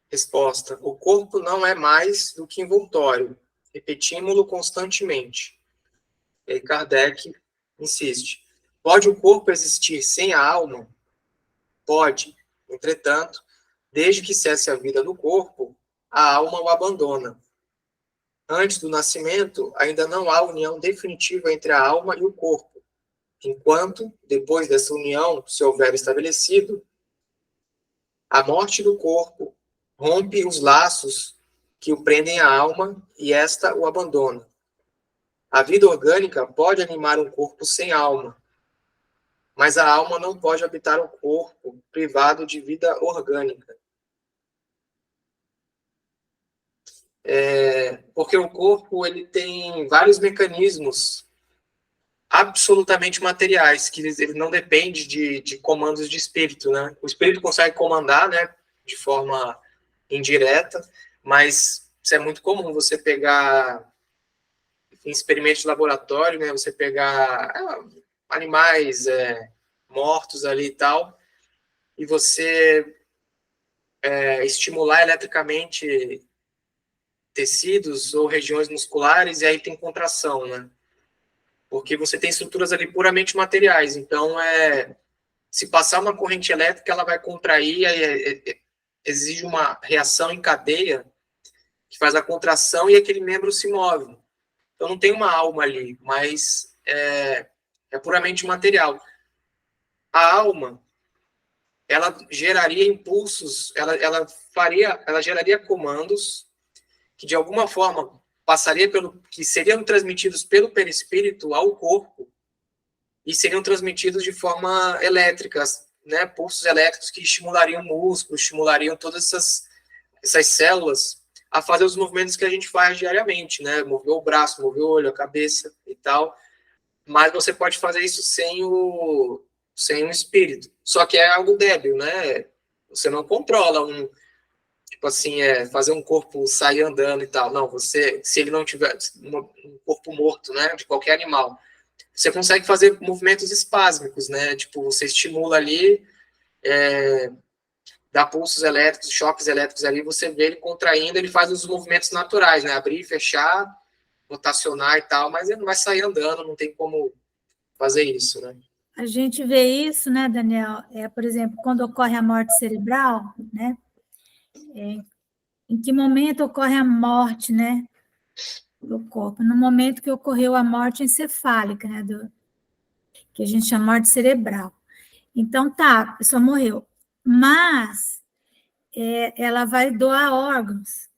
Resposta. O corpo não é mais do que envoltório. Repetimos-lo constantemente. E aí Kardec insiste. Pode o corpo existir sem a alma? Pode. Entretanto, desde que cesse a vida do corpo, a alma o abandona. Antes do nascimento, ainda não há união definitiva entre a alma e o corpo, enquanto, depois dessa união se houver estabelecido, a morte do corpo rompe os laços que o prendem à alma e esta o abandona. A vida orgânica pode animar um corpo sem alma, mas a alma não pode habitar o corpo privado de vida orgânica. Porque o corpo ele tem vários mecanismos absolutamente materiais, que ele não depende de comandos de espírito, né? O espírito consegue comandar, né, de forma indireta, mas isso é muito comum, você pegar em experimentos de laboratório, né, você pegar animais mortos ali e tal, e você estimular eletricamente tecidos ou regiões musculares, e aí tem contração, né? Porque você tem estruturas ali puramente materiais. Então, se passar uma corrente elétrica, ela vai contrair, exige uma reação em cadeia que faz a contração e aquele membro se move. Então, não tem uma alma ali, mas é puramente material. A alma, ela geraria impulsos, ela geraria comandos que, de alguma forma, que seriam transmitidos pelo perispírito ao corpo e seriam transmitidos de forma elétrica, né? Pulsos elétricos que estimulariam o músculo, estimulariam todas essas células a fazer os movimentos que a gente faz diariamente, né? Mover o braço, mover o olho, a cabeça e tal. Mas você pode fazer isso sem o espírito. Só que é algo débil, né? Você não controla tipo assim, fazer um corpo sair andando e tal. Não, se ele não tiver um corpo morto, né, de qualquer animal, você consegue fazer movimentos espásmicos, né? Tipo, você estimula ali, dá pulsos elétricos, choques elétricos ali, você vê ele contraindo, ele faz os movimentos naturais, né? Abrir, fechar, rotacionar e tal, mas ele não vai sair andando, não tem como fazer isso, né? A gente vê isso, né, Daniel? Por exemplo, quando ocorre a morte cerebral, né? Em que momento ocorre a morte, né, do corpo? No momento que ocorreu a morte encefálica, né, que a gente chama de morte cerebral. Então, tá, a pessoa morreu, mas ela vai doar órgãos.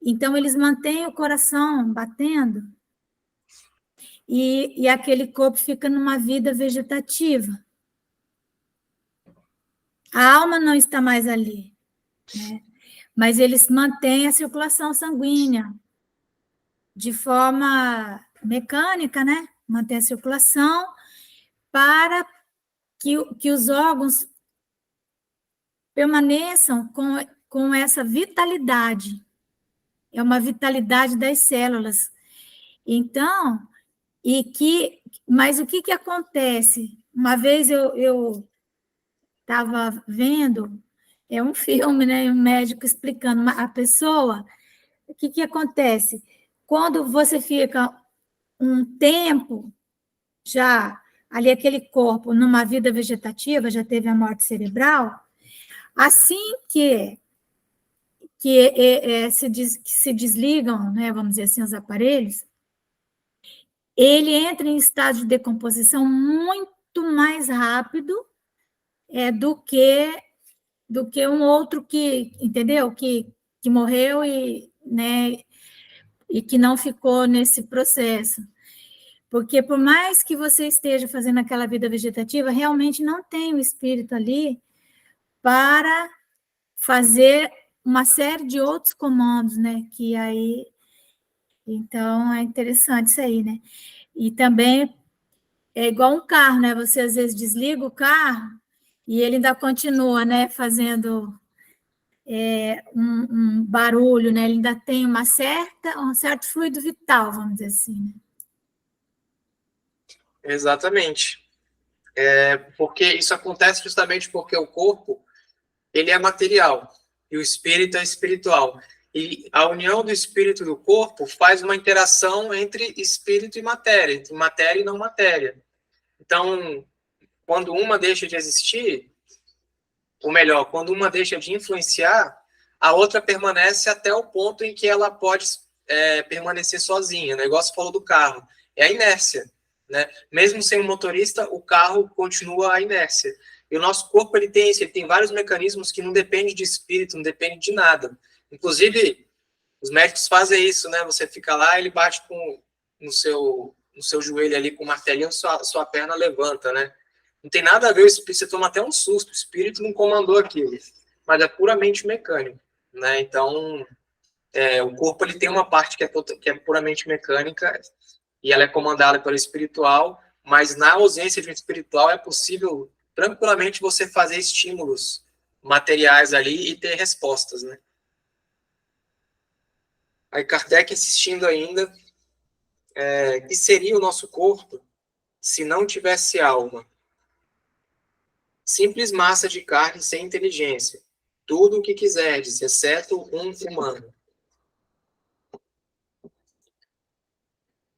Então, eles mantêm o coração batendo e aquele corpo fica numa vida vegetativa. A alma não está mais ali, né? Mas eles mantêm a circulação sanguínea de forma mecânica, né? Mantém a circulação para que os órgãos permaneçam com essa vitalidade. É uma vitalidade das células. Então, mas o que acontece? Uma vez eu estava vendo um filme, né? Um médico explicando a pessoa. O que acontece? Quando você fica um tempo já ali aquele corpo numa vida vegetativa, já teve a morte cerebral, assim que se desligam, né, vamos dizer assim, os aparelhos, ele entra em estado de decomposição muito mais rápido do que um outro que, entendeu? Que morreu né, e que não ficou nesse processo. Porque por mais que você esteja fazendo aquela vida vegetativa, realmente não tem o espírito ali para fazer uma série de outros comandos, né? Que aí, então, é interessante isso aí, né? E também é igual um carro, né? Você às vezes desliga o carro e ele ainda continua, né? Fazendo um barulho, né? Ele ainda tem um certo fluido vital, vamos dizer assim, né? Exatamente. Porque isso acontece justamente porque o corpo, ele é material e o espírito é espiritual. E a união do espírito e do corpo faz uma interação entre espírito e matéria, entre matéria e não matéria. Então, quando uma deixa de existir, ou melhor, quando uma deixa de influenciar, a outra permanece até o ponto em que ela pode permanecer sozinha. O negócio falou do carro. É a inércia. Né? Mesmo sem o motorista, o carro continua a inércia. E o nosso corpo ele tem isso, ele tem vários mecanismos que não dependem de espírito, não dependem de nada. Inclusive, os médicos fazem isso, né? Você fica lá, ele bate no seu joelho ali com o martelinho, sua perna levanta, né? Não tem nada a ver, você toma até um susto, o espírito não comandou aquilo, mas é puramente mecânico, né? Então, o corpo ele tem uma parte que é puramente mecânica, e ela é comandada pelo espiritual, mas na ausência de um espiritual é possível tranquilamente você fazer estímulos materiais ali e ter respostas, né? Aí Kardec insistindo ainda, que seria o nosso corpo se não tivesse alma? Simples massa de carne sem inteligência, tudo o que quiserdes, exceto um humano.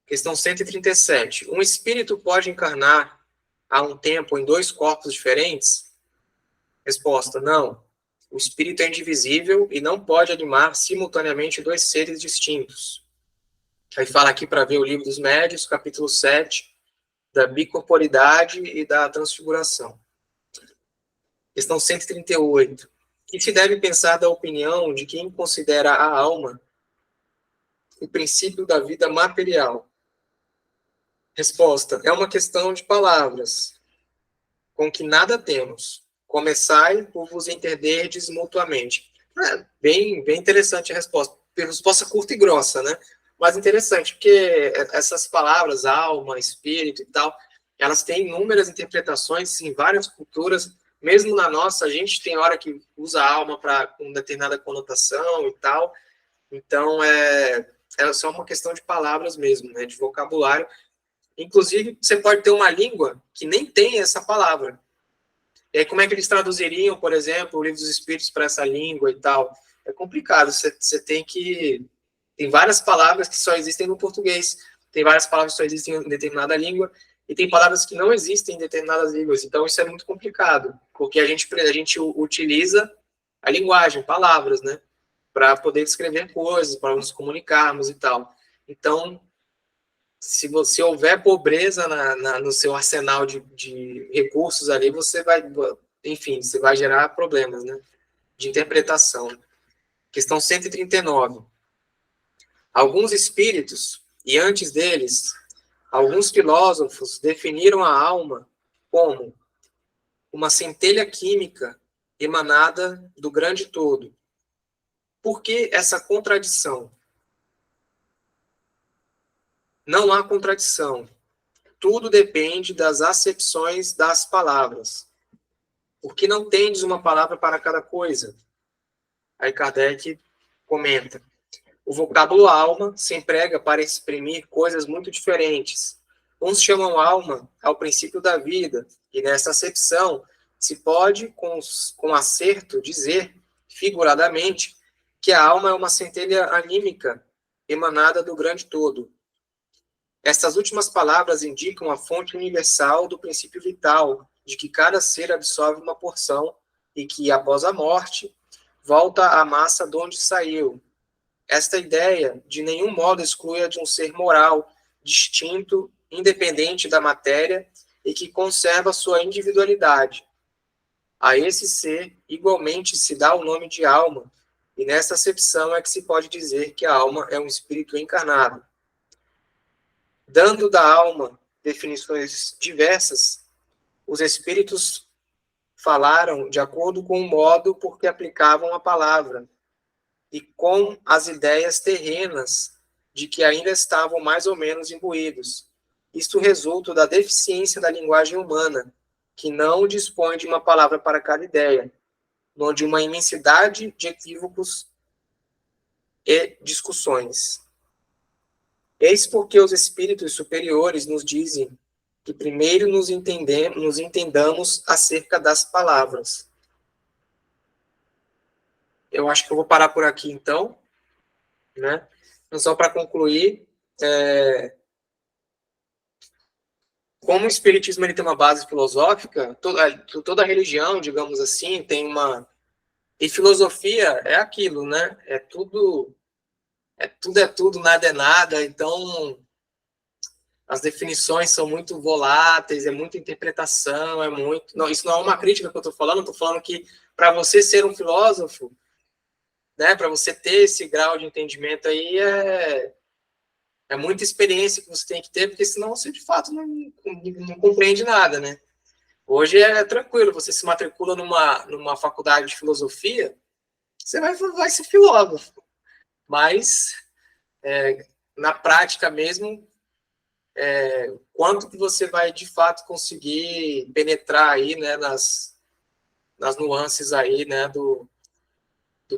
Questão 137. Um espírito pode encarnar a um tempo em dois corpos diferentes? Resposta: não. O espírito é indivisível e não pode animar simultaneamente dois seres distintos. Aí fala aqui para ver o Livro dos Médiuns, capítulo 7, da bicorporidade e da transfiguração. Questão 138. Que se deve pensar da opinião de quem considera a alma o princípio da vida material? Resposta: é uma questão de palavras, com que nada temos. Começai por vos entenderdes mutuamente. Bem interessante a resposta. Resposta curta e grossa, né? Mas interessante, porque essas palavras, alma, espírito e tal, elas têm inúmeras interpretações em várias culturas. Mesmo na nossa, a gente tem hora que usa alma para uma determinada conotação e tal. Então, é só uma questão de palavras mesmo, né? De vocabulário. Inclusive, você pode ter uma língua que nem tem essa palavra. E aí, como é que eles traduziriam, por exemplo, o Livro dos Espíritos para essa língua e tal? É complicado, você tem que... Tem várias palavras que só existem no português, tem várias palavras que só existem em determinada língua, e tem palavras que não existem em determinadas línguas. Então, isso é muito complicado, porque a gente utiliza a linguagem, palavras, né? Para poder descrever coisas, para nos comunicarmos e tal. Então, se você houver pobreza no seu arsenal de recursos ali, você vai, enfim, você vai gerar problemas, né? De interpretação. Questão 139. Alguns espíritos, e antes deles, alguns filósofos definiram a alma como uma centelha química emanada do grande todo. Por que essa contradição? Não há contradição. Tudo depende das acepções das palavras. Porque não tendes uma palavra para cada coisa? Aí Kardec comenta: o vocábulo alma se emprega para exprimir coisas muito diferentes. Uns chamam alma ao princípio da vida, e nessa acepção se pode, com acerto, dizer, figuradamente, que a alma é uma centelha anímica emanada do grande todo. Estas últimas palavras indicam a fonte universal do princípio vital, de que cada ser absorve uma porção e que, após a morte, volta à massa de onde saiu. Esta ideia, de nenhum modo, exclui a de um ser moral, distinto, independente da matéria e que conserva sua individualidade. A esse ser, igualmente, se dá o nome de alma, e nesta acepção é que se pode dizer que a alma é um espírito encarnado. Dando da alma definições diversas, os espíritos falaram de acordo com o modo por que aplicavam a palavra, e com as ideias terrenas de que ainda estavam mais ou menos imbuídos. Isto resulta da deficiência da linguagem humana, que não dispõe de uma palavra para cada ideia, onde uma imensidade de equívocos e discussões. Eis porque os espíritos superiores nos dizem que primeiro nos entendamos acerca das palavras. Eu acho que eu vou parar por aqui, então, né? Então, só para concluir, como o espiritismo ele tem uma base filosófica, toda religião, digamos assim, tem uma... E filosofia é aquilo, né? É tudo, nada é nada. Então, as definições são muito voláteis, é muita interpretação, é muito... Não, isso não é uma crítica que eu estou falando que para você ser um filósofo, né, para você ter esse grau de entendimento aí, é muita experiência que você tem que ter, porque senão você, de fato, não compreende nada, né? Hoje é tranquilo, você se matricula numa faculdade de filosofia, você vai ser filósofo. Mas, na prática mesmo, quanto que você vai, de fato, conseguir penetrar aí, né, nas nuances aí, né, do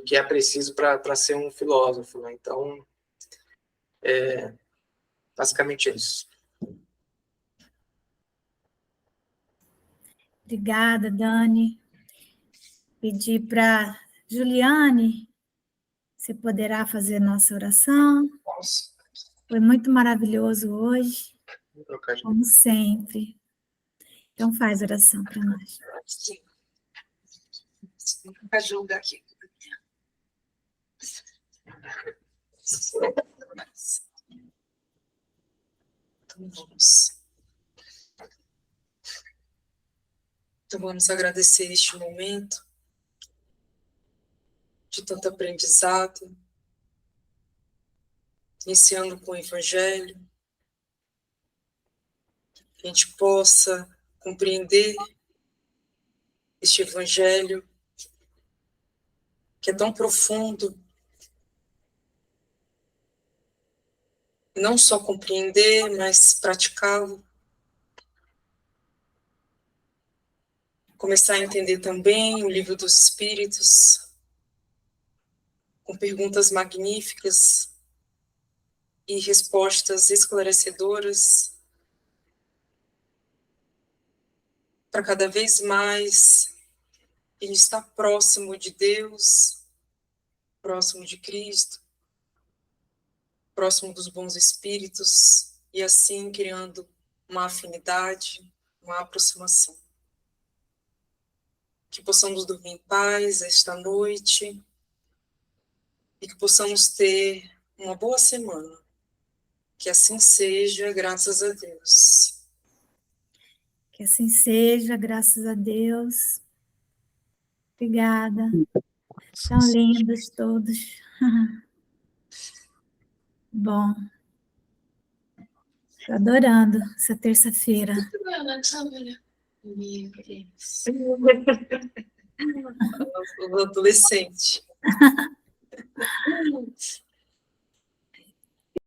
que é preciso para ser um filósofo, né? Então, basicamente isso. Obrigada, Dani. Pedir para Juliane, você poderá fazer nossa oração? Nossa. Foi muito maravilhoso hoje, como sempre. Então faz oração para nós. Sim. Ajuda aqui. Então vamos agradecer este momento de tanto aprendizado, iniciando com o Evangelho, que a gente possa compreender este Evangelho que é tão profundo, e não só compreender, mas praticá-lo. Começar a entender também o Livro dos Espíritos, com perguntas magníficas e respostas esclarecedoras, para cada vez mais a gente estar próximo de Deus, próximo de Cristo, próximo dos bons espíritos, e assim criando uma afinidade, uma aproximação. Que possamos dormir em paz esta noite e que possamos ter uma boa semana. Que assim seja, graças a Deus. Que assim seja, graças a Deus. Obrigada. Tão lindos todos. Bom. Estou adorando essa terça-feira. O adolescente.